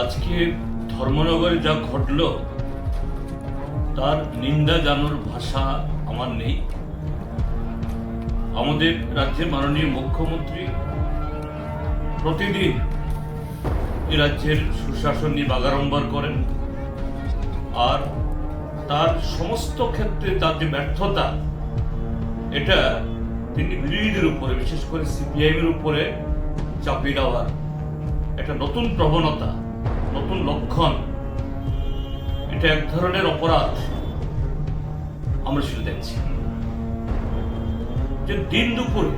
আজকে ধর্মনগরে যা ঘটল তার নিন্দা জানানোর ভাষা আমার নেই। আমাদের রাজ্যের মাননীয় মুখ্যমন্ত্রী প্রতিদিন এ রাজ্যের সুশাসন নিয়ে বাগাড়ম্বর করেন, আর তার সমস্ত ক্ষেত্রে তার যে ব্যর্থতা, এটা তিনি বিরোধীদের উপরে, বিশেষ করে সিপিআইএম এর উপরে চাপিয়ে দেওয়ার একটা নতুন প্রবণতা, নতুন লক্ষণ। এটা এক ধরনের অপরাধ আমরা সেটা দেখছি যে দিন দুপুরে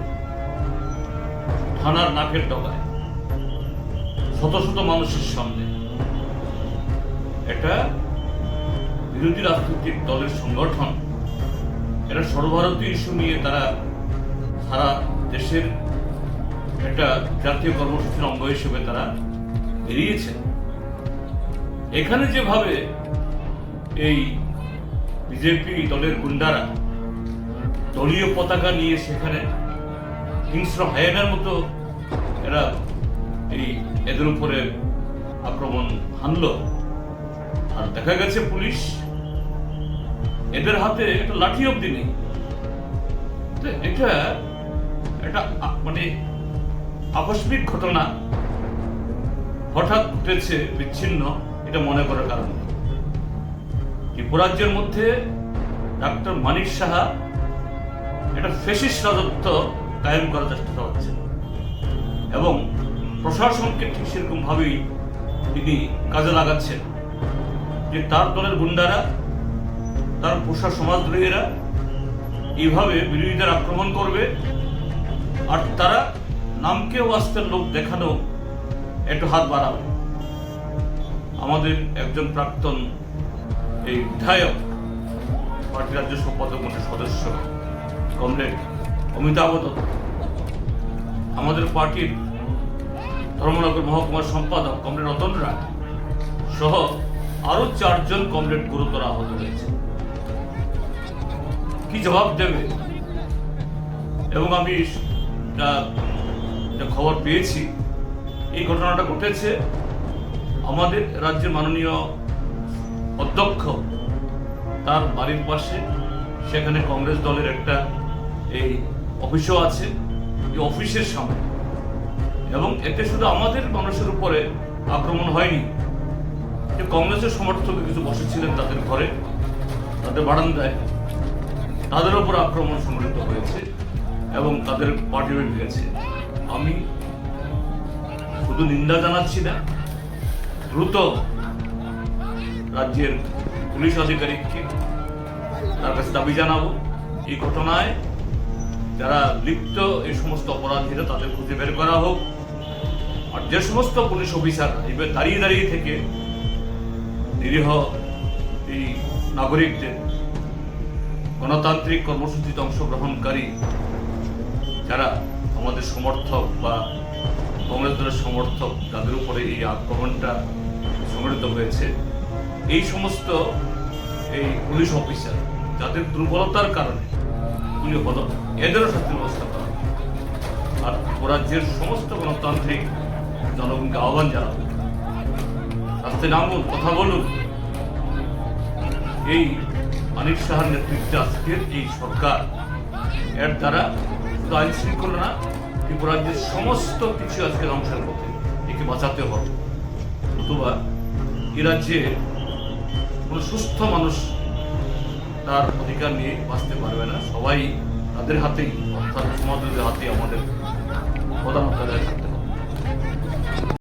থানার নাকের ডগায় শত শত মানুষের সামনে এটা বিরোধী রাজনৈতিক দলের সংগঠন, এটা সর্বভারতীয় ইস্যু নিয়ে তারা সারা দেশের একটা জাতীয় কর্মসূচির অঙ্গ হিসেবে তারা বেরিয়েছে। এখানে যেভাবে এই বিজেপি দলের গুন্ডারা দলীয় পতাকা নিয়ে সেখানে হিংস্র হায়েনার মতো এরা এদের উপরে আক্রমণ হানলো, আর দেখা গেছে পুলিশ এদের হাতে একটা লাঠি অব্দি নেই। এটা একটা মানে আকস্মিক ঘটনা হঠাৎ ঘটেছে, বিচ্ছিন্ন, এটা মনে করার কারণ ত্রিপুরাজ্যের মধ্যে ডাক্তার মানিক সাহা একটা ফ্যাসিস্ট রাজত্ব কায়েম করার চেষ্টা চালাচ্ছে এবং প্রশাসনকে ঠিক সেরকম ভাবেই তিনি কাজে লাগাচ্ছেন যে তার দলের গুন্ডারা, তার পোষা সমাজদ্রোহীরা এইভাবে বিরোধীদের আক্রমণ করবে, আর তারা নামকে ওয়াস্তের লোক দেখানো একটু হাত বাড়াবে। আমাদের একজন প্রাক্তন এই বিধায়ক, পার্টি রাজ্য সম্পাদক মন্ডলীর সদস্য কমরেড অমিতাভ দত্ত, আমাদের পার্টির ধর্মনগর মহকুমার সম্পাদক কমরেড রতন রায় সহ আরো 4 জন কমরেড গুরুতর আহত হয়েছে। কি জবাব দেবে? এবং আমি খবর পেয়েছি এই ঘটনাটা ঘটেছে আমাদের রাজ্যের মাননীয় অধ্যক্ষ তার বাড়ির পাশে, সেখানে কংগ্রেস দলের একটা এই অফিসও আছে, এই অফিসের সামনে। এবং এতে শুধু আমাদের মানুষের উপরে আক্রমণ হয়নি, যে কংগ্রেসের সমর্থক কিছু বসেছিলেন তাদের ঘরে, তাদের বারান্দায়, তাদের উপর আক্রমণ সংঘটিত হয়েছে এবং তাদের পার্টিও ভেঙেছে। আমি শুধু নিন্দা জানাচ্ছি না, দ্রুত রাজ্যের পুলিশ আধিকারিককে তার কাছে দাবি জানাবো, এই ঘটনায় যারা লিপ্ত এই সমস্ত অপরাধীরা তাদের খুঁজে বের করা হোক, আর যে সমস্ত পুলিশ অফিসার এবার দাঁড়িয়ে দাঁড়িয়ে থেকে নিরীহ এই নাগরিকদের, গণতান্ত্রিক কর্মসূচিতে অংশগ্রহণকারী যারা আমাদের সমর্থক বা কংগ্রেস দলের সমর্থক, যাদের উপরে এই আক্রমণটা সংঘটিত হয়েছে, এই সমস্ত এই পুলিশ অফিসার যাদের দুর্বলতার কারণে গুলি হলো, এদেরও শাস্তির ব্যবস্থা করা। আর রাজ্যের সমস্ত গণতান্ত্রিক জনগণকে আহ্বান জানাবো, রাস্তায় নামুন, কথা বলুন। এই মানিক সাহার নেতৃত্বে আজকের এই সরকার, এর দ্বারা শুধু আইন শৃঙ্খলা না, ত্রিপুরাজ্যের সমস্ত কিছু আজকে ধ্বংসের পথে, একে বাঁচাতে হবে। অথবা এ রাজ্যে কোনো সুস্থ মানুষ তার অধিকার নিয়ে বাঁচতে পারবে না। সবাই তাদের হাতেই, অর্থাৎ সমাজের হাতেই আমাদের প্রধানমন্ত্রী